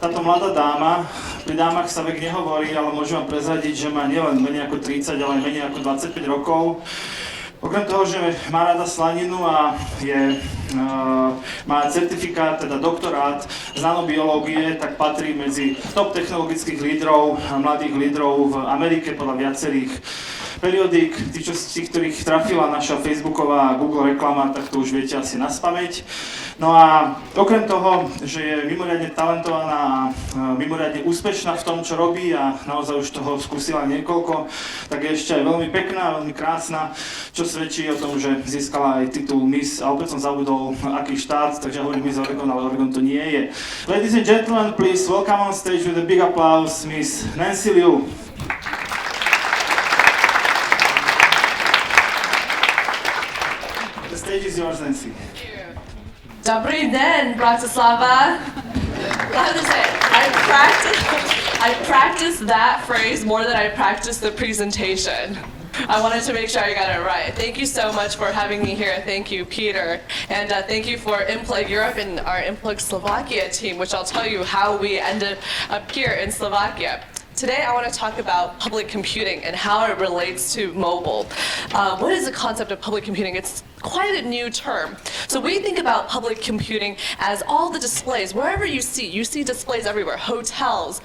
Táto mladá dáma, pri dámach sa vek nehovorí, ale môžem vám prezradiť, že má nielen menej ako 30, ale aj menej ako 25 rokov. Okrem toho, že má rada slaninu a má certifikát, teda doktorát z nanobiológie, tak patrí medzi top technologických lídrov, mladých lídrov v Amerike podľa viacerých periodík. Tí, ktorých trafila naša Facebooková a Google reklama, tak to už viete asi naspamäť. No a okrem toho, že je mimoriadne talentovaná a mimoriadne úspešná v tom, čo robí a naozaj už toho skúsila niekoľko, tak je ešte aj veľmi pekná, veľmi krásna, čo svedčí o tom, že získala aj titul Miss, a opäť som zabudol, aký štát, takže hovorím Miss Oregon, ale Oregon to nie je. Ladies and gentlemen, please welcome on stage with a big applause Miss NANXI LIU. The stage is yours, NANXI. Dobrý den, Bratislava. I have to say, I practiced that phrase more than I practiced the presentation. I wanted to make sure I got it right. Thank you so much for having me here. Thank you, Peter. And thank you for Enplug Europe and our Enplug Slovakia team, which I'll tell you how we ended up here in Slovakia. Today I want to talk about public computing and how it relates to mobile. What is the concept of public computing? It's quite a new term. So we think about public computing as all the displays, wherever you see displays everywhere, hotels,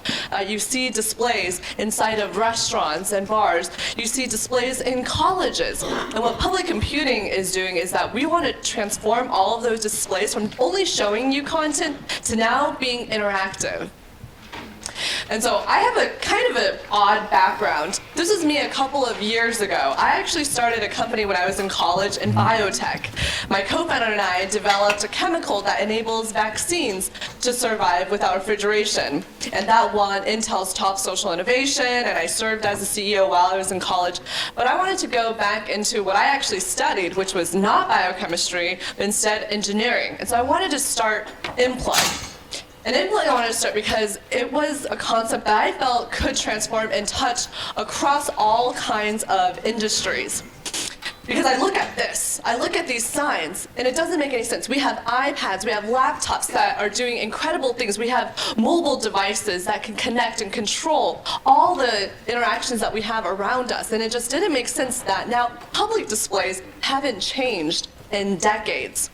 you see displays inside of restaurants and bars, you see displays in colleges. And what public computing is doing is that we want to transform all of those displays from only showing you content to now being interactive. And so I have a kind of an odd background. This is me a couple of years ago. I actually started a company when I was in college in biotech. My co-founder and I developed a chemical that enables vaccines to survive without refrigeration. And that won Intel's top social innovation, and I served as a CEO while I was in college. But I wanted to go back into what I actually studied, which was not biochemistry, but instead engineering. And so I wanted to start Enplug. And Enplug I wanted to start because it was a concept that I felt could transform and touch across all kinds of industries. Because I look at this, I look at these signs, and it doesn't make any sense. We have iPads, we have laptops that are doing incredible things. We have mobile devices that can connect and control all the interactions that we have around us. And it just didn't make sense that now public displays haven't changed in decades.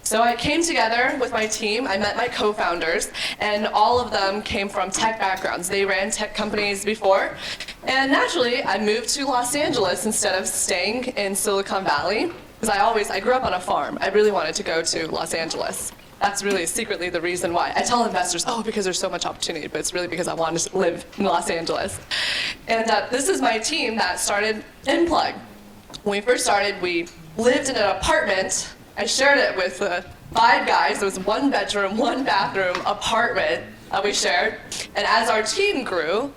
So I came together with my team, I met my co-founders, and all of them came from tech backgrounds. They ran tech companies before, and naturally I moved to Los Angeles instead of staying in Silicon Valley, because I grew up on a farm. I really wanted to go to Los Angeles. That's really secretly the reason why. I tell investors, because there's so much opportunity, but it's really because I wanted to live in Los Angeles. And this is my team that started Enplug. When we first started, we lived in an apartment. I shared it with 5 guys. It was 1 bedroom, 1 bathroom apartment we shared. And as our team grew,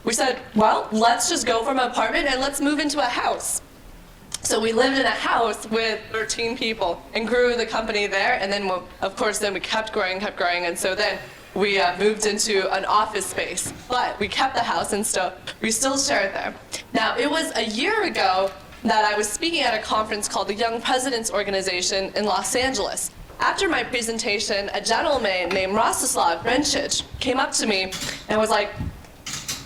we said, well, let's just go from an apartment and let's move into a house. So we lived in a house with 13 people and grew the company there. And then, of course, then we kept growing. And so then we moved into an office space. But we kept the house and we still share it there. Now, it was a year ago that I was speaking at a conference called the Young Presidents Organization in Los Angeles. After my presentation, a gentleman named Rastislav Brencic came up to me and was like,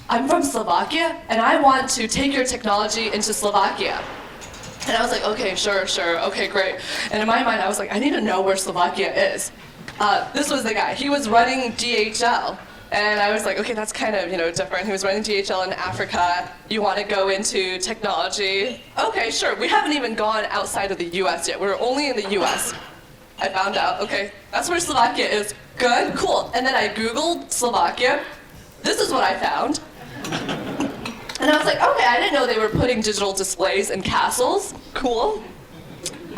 I'm from Slovakia and I want to take your technology into Slovakia. And I was like, okay, sure, okay, great. And in my mind, I was like, I need to know where Slovakia is. This was the guy. He was running DHL. And I was like, okay, that's kind of, different. He was running DHL in Africa. You want to go into technology? Okay, sure. We haven't even gone outside of the US yet. We're only in the US. I found out, okay, that's where Slovakia is. Good, cool. And then I Googled Slovakia. This is what I found. And I was like, okay, I didn't know they were putting digital displays in castles. Cool.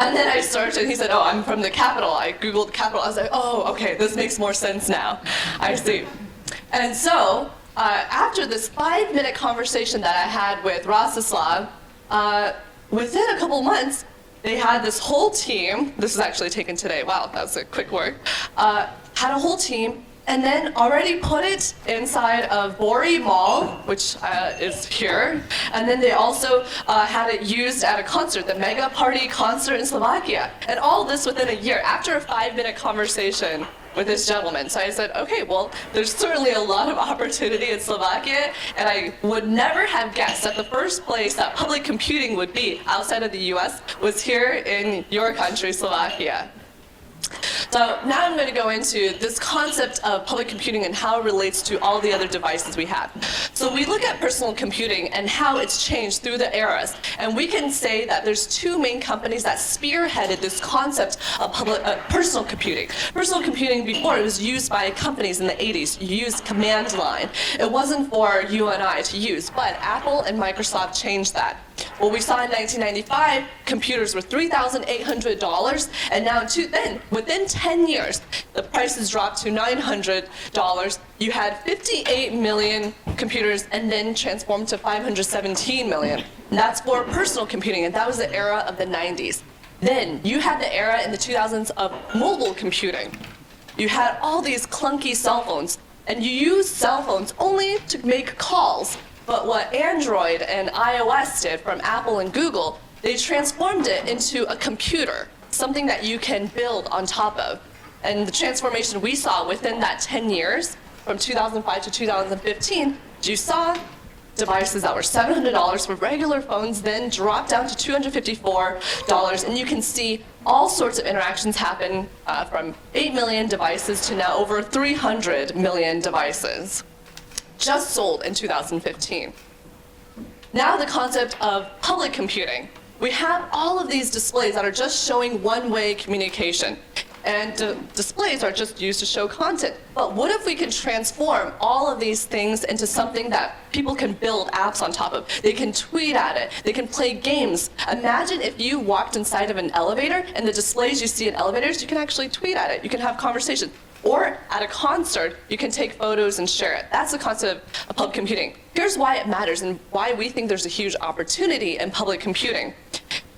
And then I searched, and he said, I'm from the capital. I Googled the capital. I was like, okay, this makes more sense now. I see. And so, after this 5-minute conversation that I had with Rastislav, within a couple months, they had this whole team. This is actually taken today. Wow, that was a quick work. Had a whole team, and then already put it inside of Bori Mall, which is here. And then they also had it used at a concert, the Mega Party concert in Slovakia. And all this within a year. After a 5-minute conversation, with this gentleman. So I said, okay, well, there's certainly a lot of opportunity in Slovakia, and I would never have guessed that the first place that public computing would be outside of the US was here in your country, Slovakia. So now I'm going to go into this concept of public computing and how it relates to all the other devices we have. So we look at personal computing and how it's changed through the eras. And we can say that there's two main companies that spearheaded this concept of personal computing. Personal computing before, it was used by companies in the 80s. You used command line. It wasn't for you and I to use, but Apple and Microsoft changed that. What we saw in 1995, computers were $3,800, and now within 10 years, the prices dropped to $900. You had 58 million computers and then transformed to 517 million. And that's for personal computing, and that was the era of the 90s. Then you had the era in the 2000s of mobile computing. You had all these clunky cell phones, and you used cell phones only to make calls. But what Android and iOS did from Apple and Google, they transformed it into a computer, something that you can build on top of. And the transformation we saw within that 10 years, from 2005 to 2015, you saw devices that were $700 for regular phones, then dropped down to $254, and you can see all sorts of interactions happen from 8 million devices to now over 300 million devices. Just sold in 2015. Now the concept of public computing. We have all of these displays that are just showing one-way communication. And displays are just used to show content. But what if we could transform all of these things into something that people can build apps on top of? They can tweet at it. They can play games. Imagine if you walked inside of an elevator and the displays you see in elevators, you can actually tweet at it. You can have conversations. Or at a concert, you can take photos and share it. That's the concept of public computing. Here's why it matters and why we think there's a huge opportunity in public computing.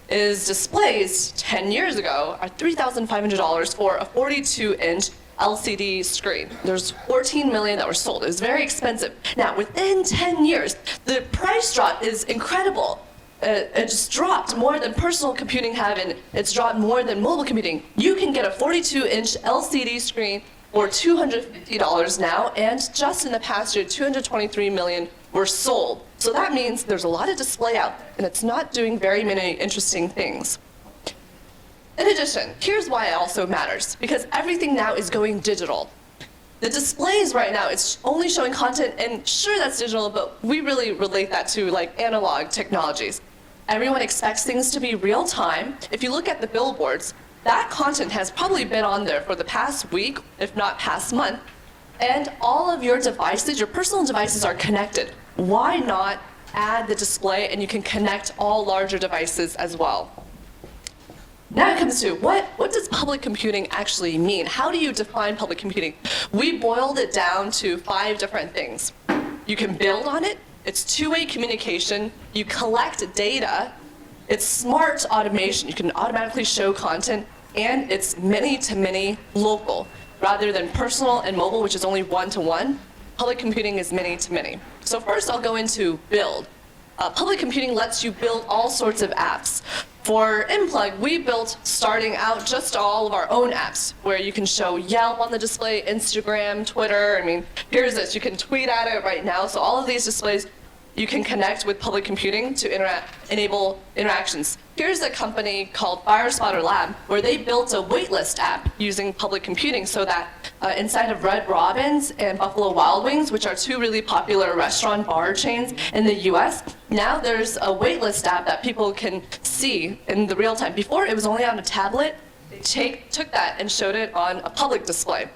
Is displays 10 years ago are $3,500 for a 42-inch LCD screen. There's 14 million that were sold. It was very expensive. Now, within 10 years, the price drop is incredible. It just dropped more than personal computing have, and it's dropped more than mobile computing. You can get a 42-inch LCD screen for $250 now, and just in the past year, 223 million were sold. So that means there's a lot of display out, and it's not doing very many interesting things. In addition, here's why it also matters, because everything now is going digital. The displays right now, it's only showing content, and sure that's digital, but we really relate that to like analog technologies. Everyone expects things to be real time. If you look at the billboards, that content has probably been on there for the past week, if not past month, and all of your devices, your personal devices are connected. Why not add the display and you can connect all larger devices as well? Now it comes to what does public computing actually mean? How do you define public computing? We boiled it down to 5 different things. You can build on it. It's two-way communication. You collect data. It's smart automation. You can automatically show content. And it's many-to-many local. Rather than personal and mobile, which is only one-to-one, public computing is many-to-many. So first I'll go into build. Public computing lets you build all sorts of apps. For Enplug, we built, starting out, just all of our own apps, where you can show Yelp on the display, Instagram, Twitter. I mean, here's this. You can tweet at it right now. So all of these displays, you can connect with public computing to enable interactions. Here's a company called FireSpotter Lab, where they built a waitlist app using public computing so that inside of Red Robin's and Buffalo Wild Wings, which are 2 really popular restaurant bar chains in the US, now there's a waitlist app that people can see in the real time. Before, it was only on a tablet. They took that and showed it on a public display.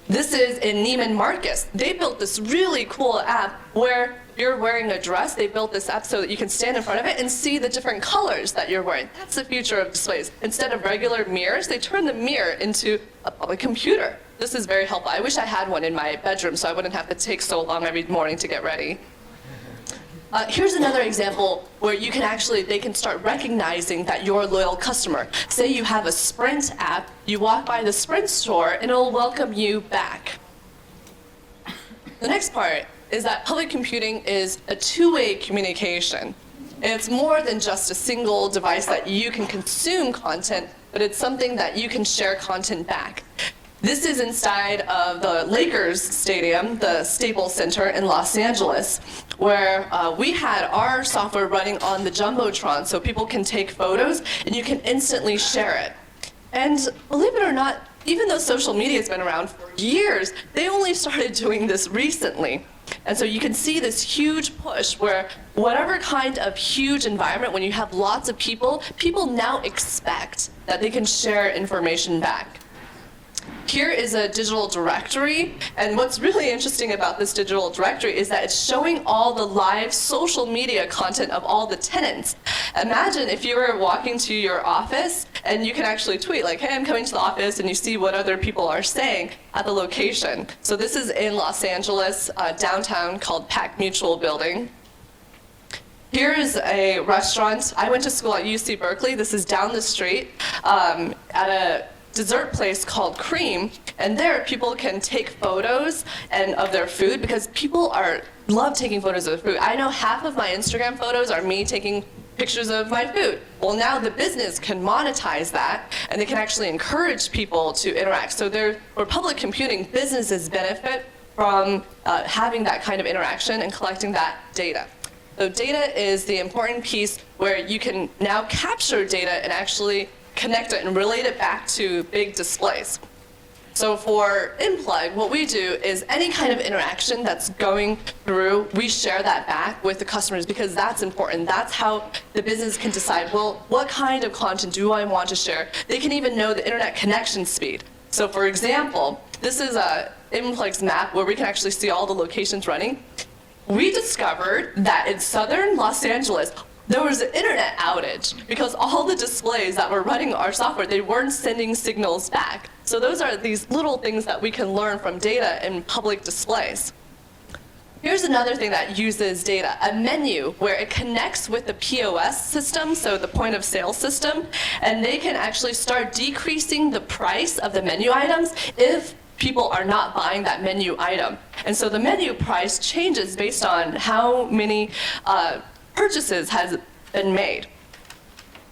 This is in Neiman Marcus. They built this really cool app where you're wearing a dress. They built this app so that you can stand in front of it and see the different colors that you're wearing. That's the future of displays. Instead of regular mirrors, they turned the mirror into a public computer. This is very helpful. I wish I had one in my bedroom so I wouldn't have to take so long every morning to get ready. Here's another example where you can they can start recognizing that you're a loyal customer. Say you have a Sprint app, you walk by the Sprint store and it'll welcome you back. The next part is that public computing is a two-way communication. It's more than just a single device that you can consume content, but it's something that you can share content back. This is inside of the Lakers Stadium, the Staples Center in Los Angeles, where we had our software running on the Jumbotron so people can take photos and you can instantly share it. And believe it or not, even though social media has been around for years, they only started doing this recently. And so you can see this huge push where whatever kind of huge environment, when you have lots of people now expect that they can share information back. Here is a digital directory, and what's really interesting about this digital directory is that it's showing all the live social media content of all the tenants. Imagine if you were walking to your office and you can actually tweet like, hey, I'm coming to the office, and you see what other people are saying at the location. So this is in Los Angeles, downtown, called Pac Mutual Building. Here is a restaurant. I went to school at UC Berkeley. This is down the street at a dessert place called Cream, and there people can take photos of their food because people love taking photos of their food. I know half of my Instagram photos are me taking pictures of my food. Well, now the business can monetize that, and they can actually encourage people to interact. So for public computing, businesses benefit from having that kind of interaction and collecting that data. So data is the important piece where you can now capture data and actually connect it and relate it back to big displays. So for Enplug, what we do is any kind of interaction that's going through, we share that back with the customers because that's important. That's how the business can decide, well, what kind of content do I want to share? They can even know the internet connection speed. So for example, this is Enplug's map where we can actually see all the locations running. We discovered that in southern Los Angeles, there was an internet outage because all the displays that were running our software, they weren't sending signals back. So those are these little things that we can learn from data in public displays. Here's another thing that uses data, a menu where it connects with the POS system, so the point of sale system, and they can actually start decreasing the price of the menu items if people are not buying that menu item. And so the menu price changes based on how many purchases has been made.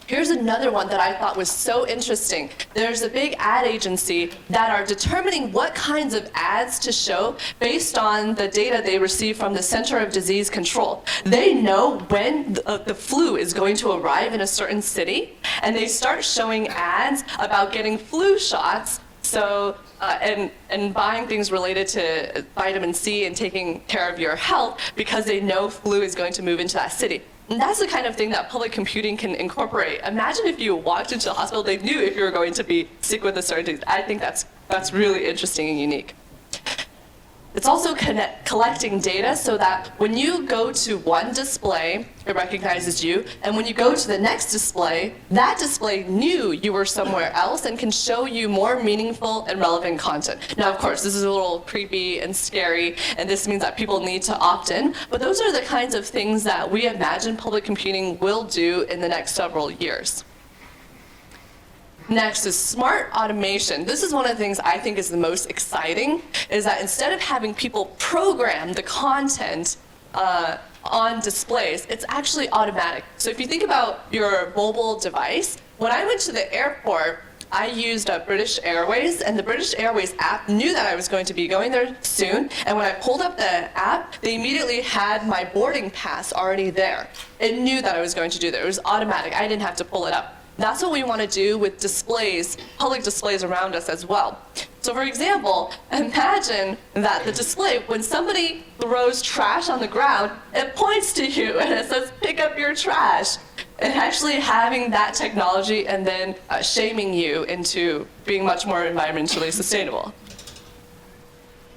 Here's another one that I thought was so interesting. There's a big ad agency that are determining what kinds of ads to show based on the data they receive from the Center of Disease Control. They know when the flu is going to arrive in a certain city, and they start showing ads about getting flu shots. So, and buying things related to vitamin C and taking care of your health because they know flu is going to move into that city. And that's the kind of thing that public computing can incorporate. Imagine if you walked into the hospital, they knew if you were going to be sick with a certain disease. I think that's really interesting and unique. It's also collecting data so that when you go to one display, it recognizes you, and when you go to the next display, that display knew you were somewhere else and can show you more meaningful and relevant content. Now, of course, this is a little creepy and scary, and this means that people need to opt in, but those are the kinds of things that we imagine public computing will do in the next several years. Next is smart automation. This is one of the things I think is the most exciting, is that instead of having people program the content on displays, it's actually automatic. So if you think about your mobile device, when I went to the airport, I used British Airways, and the British Airways app knew that I was going to be going there soon, and when I pulled up the app, they immediately had my boarding pass already there. It knew that I was going to do that. It was automatic. I didn't have to pull it up. That's what we want to do with displays, public displays around us as well. So for example, imagine that the display, when somebody throws trash on the ground, it points to you and it says, pick up your trash. And actually having that technology and then shaming you into being much more environmentally sustainable.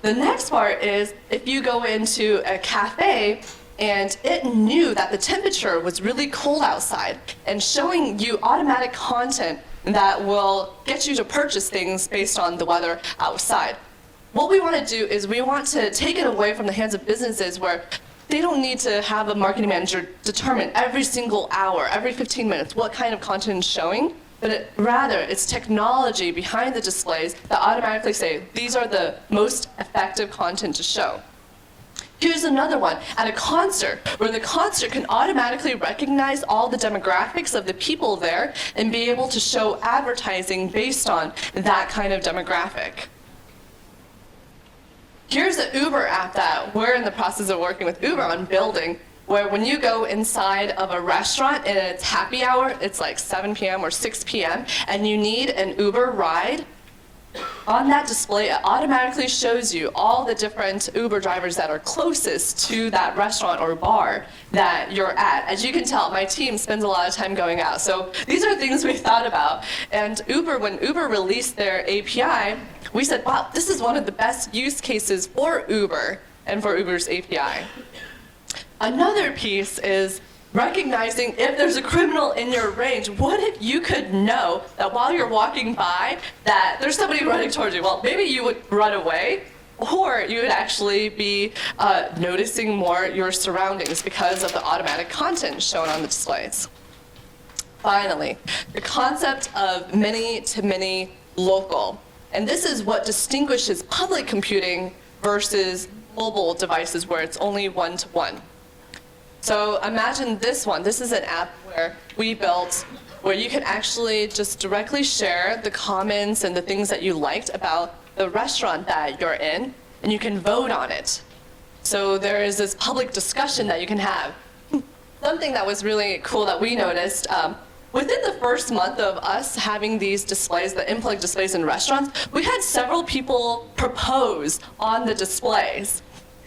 The next part is if you go into a cafe and it knew that the temperature was really cold outside and showing you automatic content that will get you to purchase things based on the weather outside. What we want to do is we want to take it away from the hands of businesses where they don't need to have a marketing manager determine every single hour, every 15 minutes, what kind of content is showing, but rather it's technology behind the displays that automatically say, these are the most effective content to show. Here's another one, at a concert, where the concert can automatically recognize all the demographics of the people there and be able to show advertising based on that kind of demographic. Here's the Uber app that we're in the process of working with Uber on building, where when you go inside of a restaurant and it's happy hour, it's like 7 p.m. or 6 p.m., and you need an Uber ride, on that display, it automatically shows you all the different Uber drivers that are closest to that restaurant or bar that you're at. As you can tell, my team spends a lot of time going out. So these are things we thought about. And when Uber released their API, we said, wow, this is one of the best use cases for Uber and for Uber's API. Another piece is recognizing if there's a criminal in your range. What if you could know that while you're walking by that there's somebody running towards you? Well, maybe you would run away, or you would actually be noticing more your surroundings because of the automatic content shown on the displays. Finally, the concept of many-to-many local. And this is what distinguishes public computing versus mobile devices where it's only one-to-one. So imagine this one. This is an app where we built where you can actually just directly share the comments and the things that you liked about the restaurant that you're in, and you can vote on it. So there is this public discussion that you can have. Something that was really cool that we noticed, within the first month of us having these displays, the Enplug displays in restaurants, we had several people propose on the displays.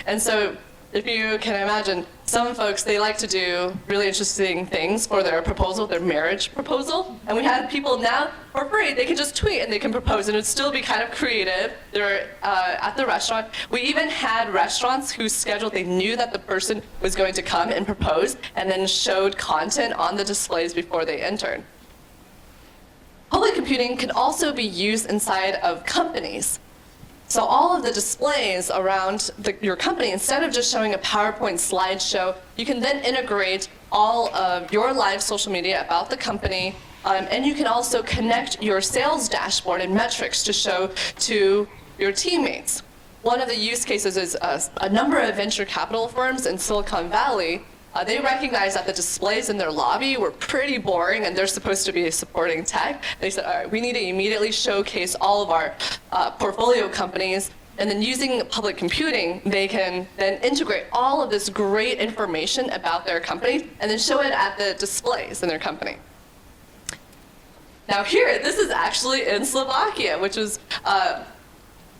And so if you can imagine, some folks, they like to do really interesting things for their proposal, their marriage proposal. And we had people now, for free, they can just tweet and they can propose, and it would still be kind of creative. They're at the restaurant. We even had restaurants whose schedule, they knew that the person was going to come and propose, and then showed content on the displays before they entered. Public computing can also be used inside of companies. So all of the displays around your company, instead of just showing a PowerPoint slideshow, you can then integrate all of your live social media about the company, and you can also connect your sales dashboard and metrics to show to your teammates. One of the use cases is a number of venture capital firms in Silicon Valley. They recognized that the displays in their lobby were pretty boring, and they're supposed to be supporting tech. They said, all right, we need to immediately showcase all of our portfolio companies, and then using public computing, they can then integrate all of this great information about their company and then show it at the displays in their company. Now here, this is actually in Slovakia, which is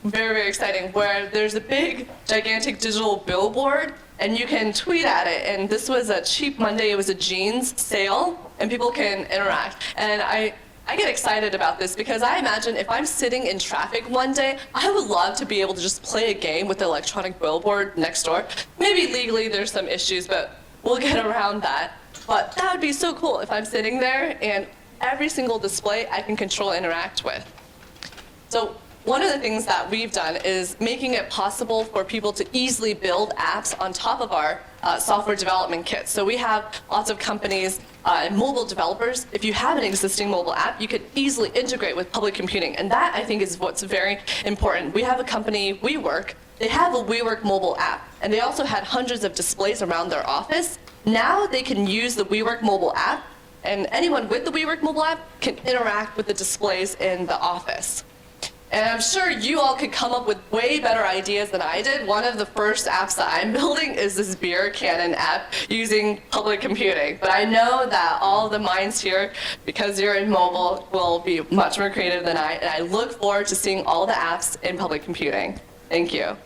very, very exciting, where there's a big, gigantic digital billboard, and you can tweet at it. And this was a Cheap Monday. It was a jeans sale, and people can interact. And I get excited about this because I imagine if I'm sitting in traffic one day, I would love to be able to just play a game with the electronic billboard next door. Maybe legally there's some issues, but we'll get around that. But that would be so cool if I'm sitting there and every single display I can control and interact with. So one of the things that we've done is making it possible for people to easily build apps on top of our software development kits. So we have lots of companies and mobile developers. If you have an existing mobile app, you could easily integrate with public computing. And that, I think, is what's very important. We have a company, WeWork. They have a WeWork mobile app, and they also had hundreds of displays around their office. Now they can use the WeWork mobile app, and anyone with the WeWork mobile app can interact with the displays in the office. And I'm sure you all could come up with way better ideas than I did. One of the first apps that I'm building is this beer cannon app using public computing. But I know that all the minds here, because you're in mobile, will be much more creative than I. And I look forward to seeing all the apps in public computing. Thank you.